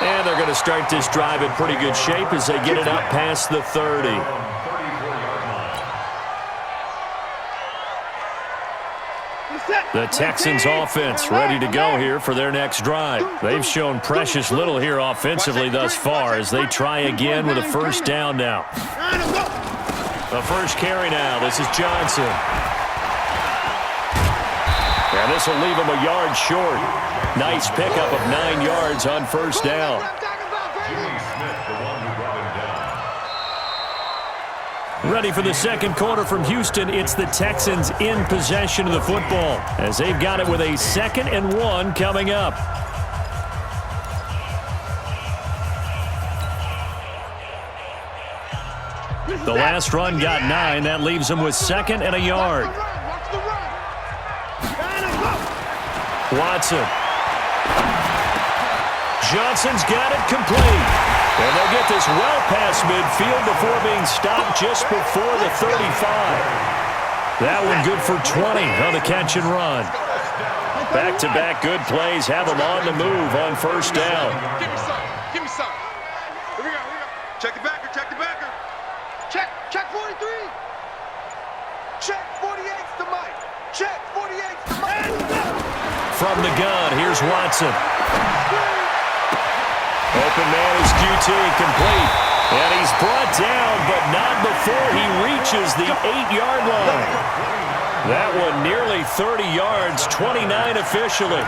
And they're going to start this drive in pretty good shape as they get it up past the 30. The Texans offense ready to go here for their next drive. They've shown precious little here offensively thus far as they try again with a first down now. The first carry now. This is Johnson. And this will leave him a yard short. Nice pickup of 9 yards on first down. Ready for the second quarter from Houston. It's the Texans in possession of the football as they've got it with a 2nd and 1 coming up. The last run got 9. That leaves them with 2nd and a yard. Watson. Johnson's got it complete. And they'll get this well past midfield before being stopped just before the 35. That one good for 20 on the catch and run. Back-to-back good plays have them on the move on first down. Give me some. Give me some. Here we go. Check the backer. Check the backer. Check 43. Check 48's the mic. Check 48's the mic. From the gun, here's Watson. Open man is QT, complete. And he's brought down, but not before he reaches the 8-yard line. That one nearly 30 yards, 29 officially.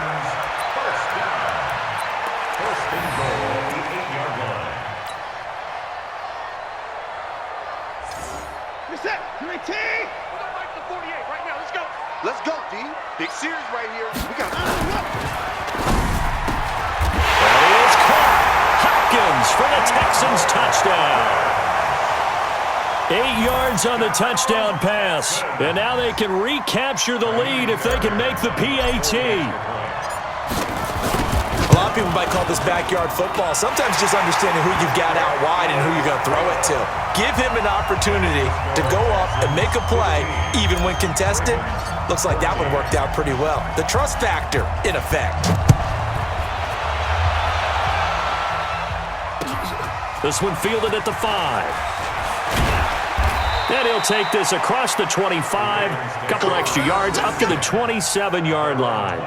Let's go, D. Big series right here. We got That is caught. Hopkins for the Texans touchdown. 8 yards on the touchdown pass. And now they can recapture the lead if they can make the PAT. A lot of people might call this backyard football. Sometimes just understanding who you've got out wide and who you're going to throw it to. Give him an opportunity to go up and make a play, even when contested. Looks like that one worked out pretty well. The trust factor, in effect. This one fielded at the 5. And he'll take this across the 25. A couple extra yards up to the 27-yard line.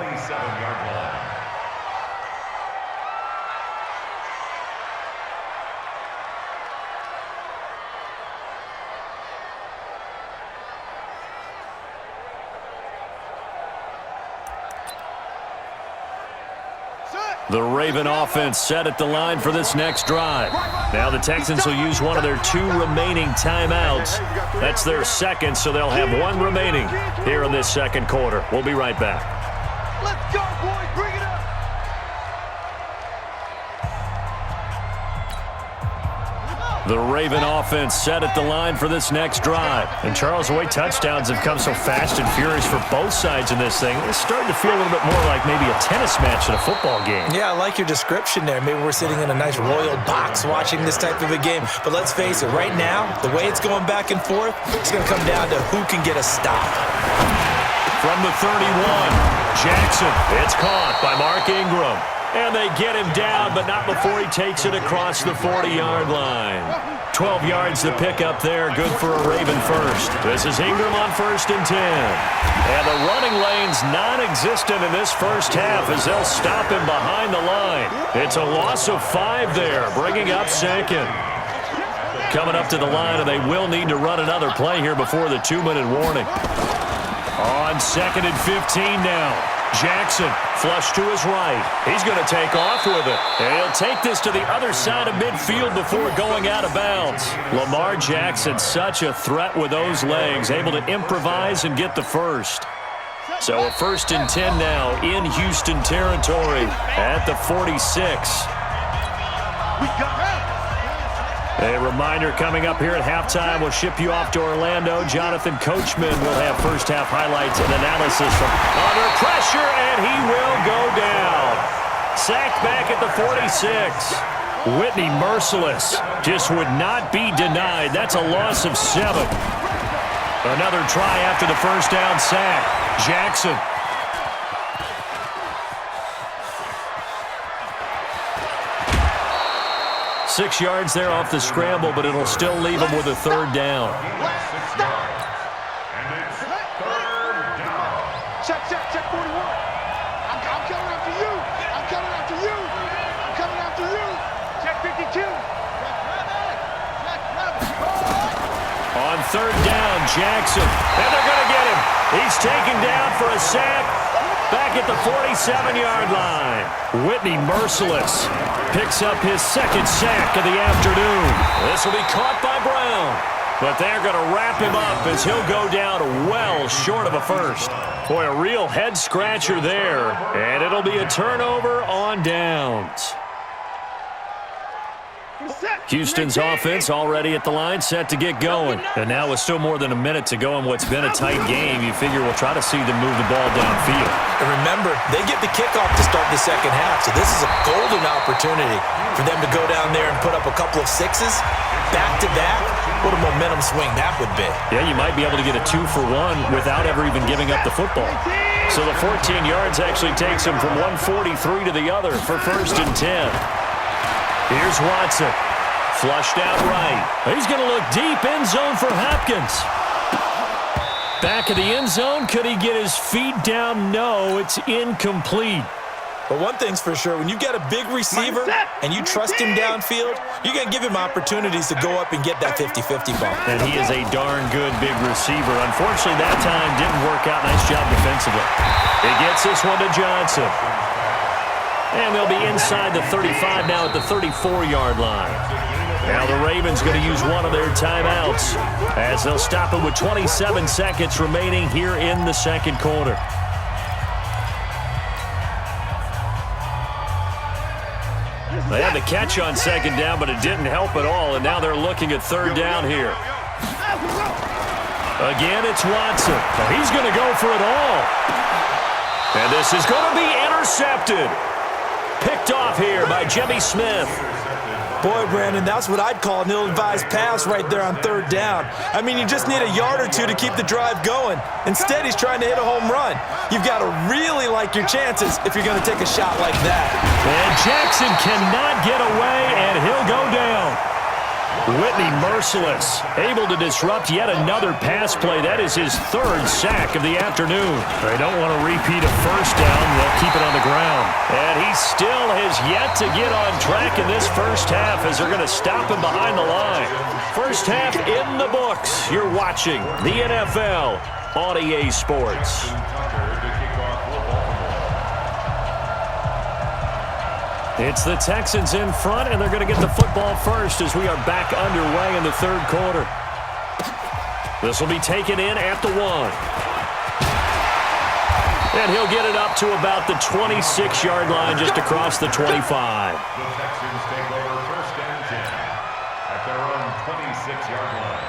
The Raven offense set at the line for this next drive. Now the Texans will use one of their 2 remaining timeouts. That's their second, so they'll have 1 remaining here in this second quarter. We'll be right back. Let's go, boys. Bring it up. The Raven offense set at the line for this next drive. And Charles, the way touchdowns have come so fast and furious for both sides in this thing, it's starting to feel a little bit more like maybe a tennis match in a football game. Yeah, I like your description there. Maybe we're sitting in a nice royal box watching this type of a game. But let's face it, right now, the way it's going back and forth, it's going to come down to who can get a stop. From the 31, Jackson. It's caught by Mark Ingram. And they get him down, but not before he takes it across the 40-yard line. 12 yards to pick up there. Good for a Raven first. This is Ingram on 1st and 10. And the running lane's non-existent in this first half as they'll stop him behind the line. It's a loss of 5 there, bringing up 2nd. Coming up to the line, and they will need to run another play here before the 2-minute warning. On 2nd and 15 now. Jackson, flush to his right. He's going to take off with it. And he'll take this to the other side of midfield before going out of bounds. Lamar Jackson, such a threat with those legs, able to improvise and get the first. So a 1st and 10 now in Houston territory at the 46. A reminder coming up here at halftime, we'll ship you off to Orlando. Jonathan Coachman will have first half highlights and analysis from under pressure, and he will go down. Sacked back at the 46. Whitney merciless. Just would not be denied. That's a loss of 7. Another try after the first down sack. Jackson. 6 yards there off the scramble, but it'll still leave him with a third down. Check 41. I'm coming after you. I'm coming after you. I'm coming after you. Check 52. On third down, Jackson. And they're going to get him. He's taken down for a sack back at the 47-yard line. Whitney Merciless picks up his second sack of the afternoon. This will be caught by Brown. But they're going to wrap him up as he'll go down well short of a first. Boy, a real head-scratcher there. And it'll be a turnover on downs. Houston's offense already at the line, set to get going. And now with still more than a minute to go in what's been a tight game, you figure we'll try to see them move the ball downfield. And remember, they get the kickoff to start the second half, so this is a golden opportunity for them to go down there and put up a couple of sixes back-to-back. What a momentum swing that would be. Yeah, you might be able to get a 2-for-1 without ever even giving up the football. So the 14 yards actually takes him from 143 to the other for 1st and 10. Here's Watson. Flushed out right. He's going to look deep, end zone for Hopkins. Back of the end zone. Could he get his feet down? No, it's incomplete. But one thing's for sure, when you got a big receiver and you trust him downfield, you're going to give him opportunities to go up and get that 50-50 ball. And he is a darn good big receiver. Unfortunately, that time didn't work out. Nice job defensively. He gets this one to Johnson. And they'll be inside the 35 now at the 34-yard line. Now the Ravens going to use one of their timeouts as they'll stop it with 27 seconds remaining here in the second quarter. They had the catch on second down, but it didn't help at all, and now they're looking at third down here. Again, it's Watson. Now he's going to go for it all. And this is going to be intercepted. Picked off here by Jimmy Smith. Boy, Brandon, that's what I'd call an ill-advised pass right there on third down. I mean, you just need a yard or two to keep the drive going. Instead, he's trying to hit a home run. You've got to really like your chances if you're going to take a shot like that. And Jackson cannot get away, and he'll go down. Whitney Merciless, able to disrupt yet another pass play. That is his third sack of the afternoon. They don't want to repeat a first down. They'll keep it on the ground. And he still has yet to get on track in this first half as they're going to stop him behind the line. First half in the books. You're watching the NFL on EA Sports. It's the Texans in front, and they're going to get the football first as we are back underway in the third quarter. This will be taken in at the 1. And he'll get it up to about the 26-yard line, just across the 25. The Texans take over 1st and 10 at their own 26-yard line.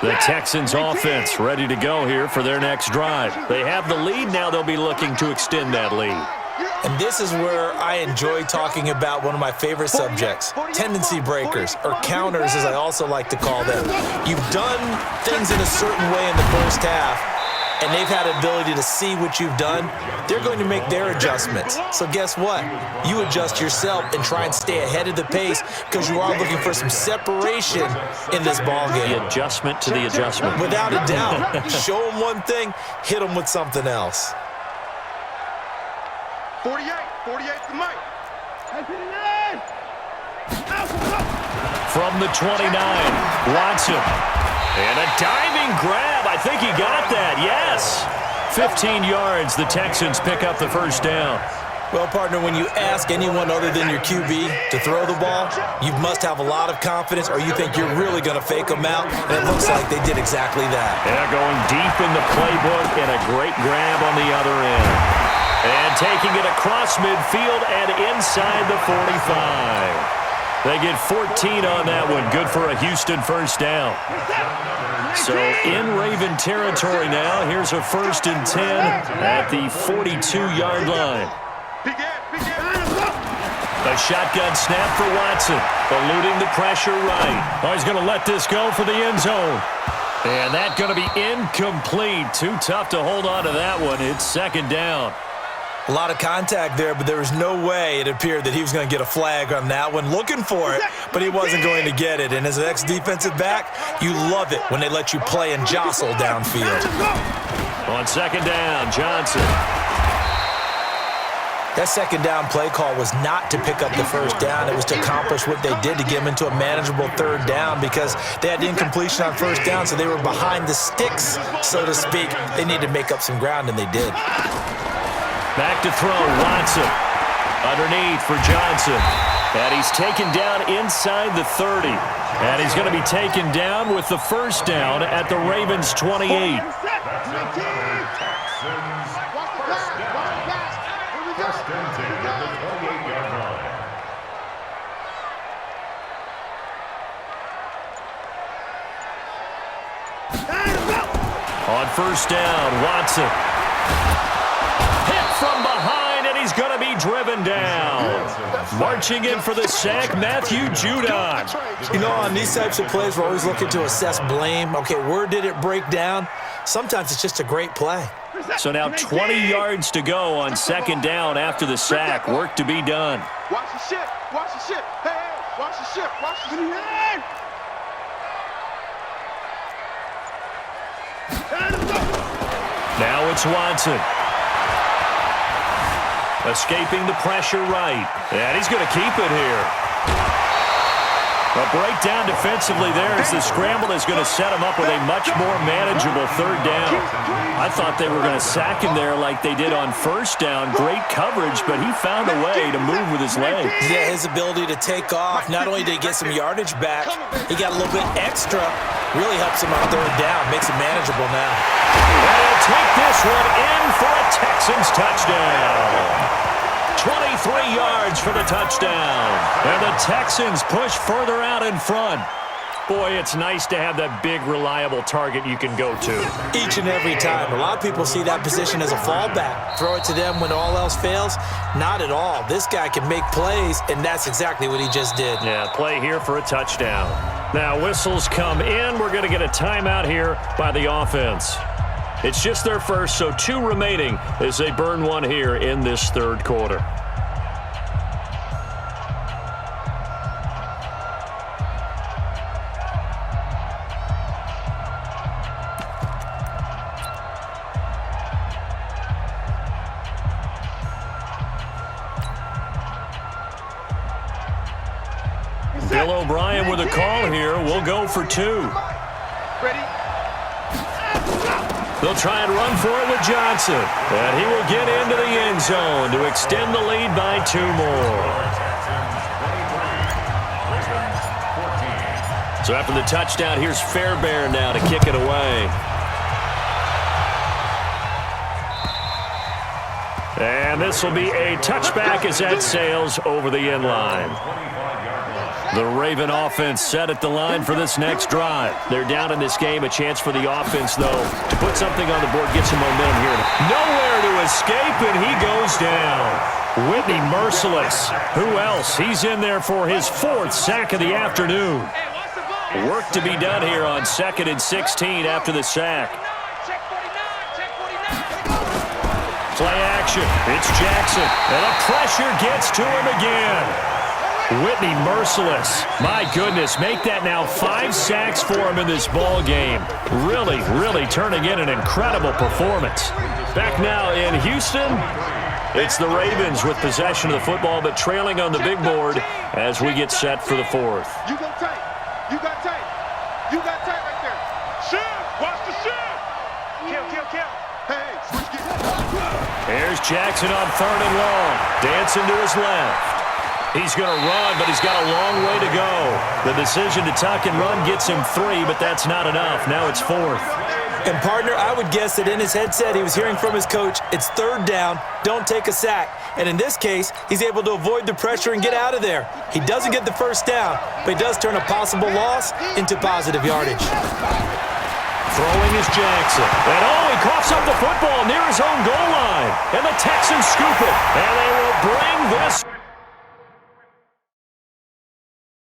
The Texans offense ready to go here for their next drive. They have the lead now. They'll be looking to extend that lead. And this is where I enjoy talking about one of my favorite subjects, tendency breakers, or counters as I also like to call them. You've done things in a certain way in the first half, and they've had an ability to see what you've done. They're going to make their adjustments. So guess what? You adjust yourself and try and stay ahead of the pace because you are looking for some separation in this ballgame. The adjustment to the adjustment. Without a doubt. Show them one thing, hit them with something else. 48 to Mike. From the 29, Watson. And a diving grab. I think he got that, yes. 15 yards, the Texans pick up the first down. Well, partner, when you ask anyone other than your QB to throw the ball, you must have a lot of confidence or you think you're really going to fake them out, and it looks like they did exactly that. Yeah, going deep in the playbook and a great grab on the other end. And taking it across midfield and inside the 45. They get 14 on that one. Good for a Houston first down. So in Raven territory now. Here's a 1st and 10 at the 42-yard line. A shotgun snap for Watson. Eluding the pressure right. Oh, he's going to let this go for the end zone. And that's going to be incomplete. Too tough to hold on to that one. It's 2nd down. A lot of contact there, but there was no way it appeared that he was going to get a flag on that one. Looking for it, but he wasn't going to get it. And as an ex-defensive back, you love it when they let you play and jostle downfield. On second down, Johnson. That second down play call was not to pick up the first down. It was to accomplish what they did to get them into a manageable third down because they had incompletion on first down, so they were behind the sticks, so to speak. They needed to make up some ground, and they did. Back to throw, Watson. Underneath for Johnson. And he's taken down inside the 30. And he's going to be taken down with the first down at the Ravens' 28. On first down, Watson. Hit from behind, and he's going to be driven down. Marching in for the sack, Matthew Judon. You know, on these types of plays, we're always looking to assess blame. Okay, where did it break down? Sometimes it's just a great play. So now 20 yards to go on second down after the sack. Work to be done. Watch the ship. Watch the ship. Hey, watch the ship. Watch the ship. Now it's Watson. Escaping the pressure right. And he's going to keep it here. A breakdown defensively there as the scramble is going to set him up with a much more manageable third down. I thought they were going to sack him there like they did on first down. Great coverage, but he found a way to move with his legs. Yeah, his ability to take off. Not only did he get some yardage back, he got a little bit extra. Really helps him on third down. Makes it manageable now. And he'll take this one in for a Texans touchdown. 23 yards for the touchdown. And the Texans push further out in front. Boy, it's nice to have that big, reliable target you can go to. Each and every time. A lot of people see that position as a fallback. Throw it to them when all else fails. Not at all. This guy can make plays, and that's exactly what he just did. Yeah, play here for a touchdown. Now, whistles come in. We're going to get a timeout here by the offense. It's just their first, so 2 remaining as they burn one here in this third quarter. Bill O'Brien with a call here. We'll go for 2. Ready? They'll try and run for it with Johnson. And he will get into the end zone to extend the lead by 2 more. So after the touchdown, here's Fairbairn now to kick it away. And this will be a touchback as that sails over the end line. The Raven offense set at the line for this next drive. They're down in this game. A chance for the offense, though, to put something on the board, get some momentum here. Nowhere to escape, and he goes down. Whitney merciless. Who else? He's in there for his 4th sack of the afternoon. Work to be done here on 2nd and 16 after the sack. Play action. It's Jackson. And the pressure gets to him again. Whitney merciless. My goodness, make that now 5 sacks for him in this ball game. Really, really turning in an incredible performance. Back now in Houston, it's the Ravens with possession of the football, but trailing on the big board as we get set for the 4th. You go tight. You got tight. You got tight right there. Shoot. Watch the shoot. Kill. Hey, switch gears. Here's Jackson on 3rd and long. Dancing to his left. He's going to run, but he's got a long way to go. The decision to tuck and run gets him 3, but that's not enough. Now it's 4th. And, partner, I would guess that in his headset he was hearing from his coach, it's 3rd down, don't take a sack. And in this case, he's able to avoid the pressure and get out of there. He doesn't get the first down, but he does turn a possible loss into positive yardage. Throwing is Jackson. And he coughs up the football near his own goal line. And the Texans scoop it. And they will bring this